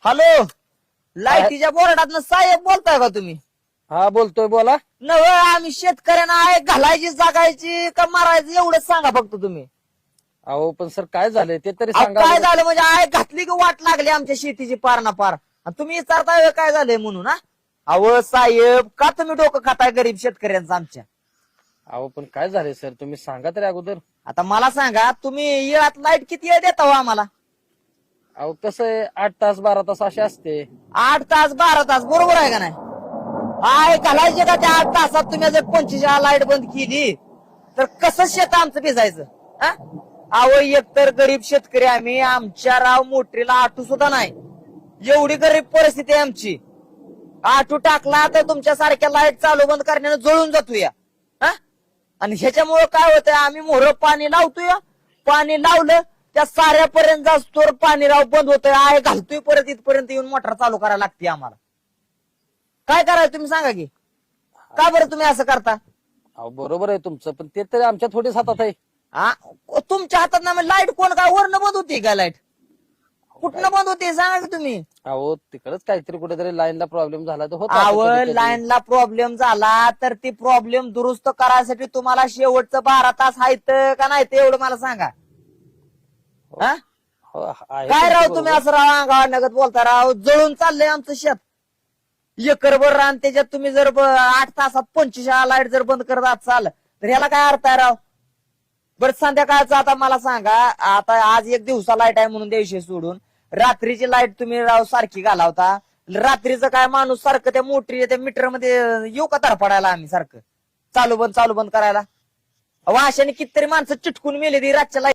Hello, लाईटीच्या बोर्डात साहेब बोलताय का तुम्ही? हा बोलतोय, बोला. नव आम्ही शेतकऱ्यांना आहे घालायची जागायची का मारायची एवढंच सांगा फक्त तुम्ही. अहो पण सर काय झालंय ते तरी अहो, सांगा. काय झालं म्हणजे आहे घातली की वाट लागली आमच्या शेतीची पार ना पार. आणि तुम्ही विचारताय काय झालंय म्हणून हा? अहो साहेब, का तुम्ही डोकं खाताय गरीब शेतकऱ्यांचं आमच्या? अहो पण काय झालंय सर, तुम्ही सांगा तरी अगोदर. आता मला सांगा, तुम्ही येळात लाईट किती वेळ देता हो आम्हाला? अहो कसं आहे, 8 तास 12 तास असे असते. 8 तास 12 तास, बरोबर आहे का नाही? हाय घालायचे का त्या 8 तासात तुम्ही जर 25 लाईट बंद केली तर कसं शेत आमचं भिजायचं? हा? अहो एकतर गरीब शेतकरी आम्ही, आमच्या राव मोटरीला आटू सुद्धा नाही, एवढी गरीब परिस्थिती आहे आमची. आटू टाकला तर तुमच्या सारख्या लाईट चालू बंद करण्यानं जळून जातो या. आणि ह्याच्यामुळे काय होतंय, आम्ही मोहर पाणी लावतोय, पाणी लावलं त्या साऱ्यापर्यंत जास्तोर पाणी राव बंद होतंय, आहे घालतोय परत इथपर्यंत येऊन मोटर चालू करायला लागते आम्हाला. काय करायचं तुम्ही सांगा की? का बरं तुम्ही असं करता? अहो बरोबर आहे तुमचं, पण ते तरी आमच्या थोडीच हातात आहे. हा, तुमच्या हातात ना लाईट कोण काय वरनं बंद होती का? लाईट कुठनं बंद होते सांगा की तुम्ही? अहो तिकडच काहीतरी कुठेतरी लाईनला प्रॉब्लेम झाला तर होता. आवड लाईनला प्रॉब्लेम झाला तर ती प्रॉब्लेम दुरुस्त करायसाठी तुम्हाला शेवटचं 12 तास आहेत का नाही ते एवढं मला सांगा. हा? काय राव तुम्ही असं राव अंगावर नगत बोलता राव? जळून चाललंय आमचं शेत, एकरभर रान, त्याच्यात तुम्ही जर 8 तासात 25 लाईट जर बंद करत असाल तर ह्याला काय अर्थ आहे राव? बरं संध्याकाळचं आता मला सांगा, आता आज एक दिवसा लाईट आहे म्हणून द्यायशी सोडून रात्रीची लाईट तुम्ही राव सारखी घालावता. रात्रीचं काय माणूस सारखं त्या मोटरी त्या मीटर मध्ये येऊ का धडपडायला आम्ही सारखं चालू बंद करायला? अहो अशाने कितीतरी माणसं चिटकून मेली ती रातच्या लाईट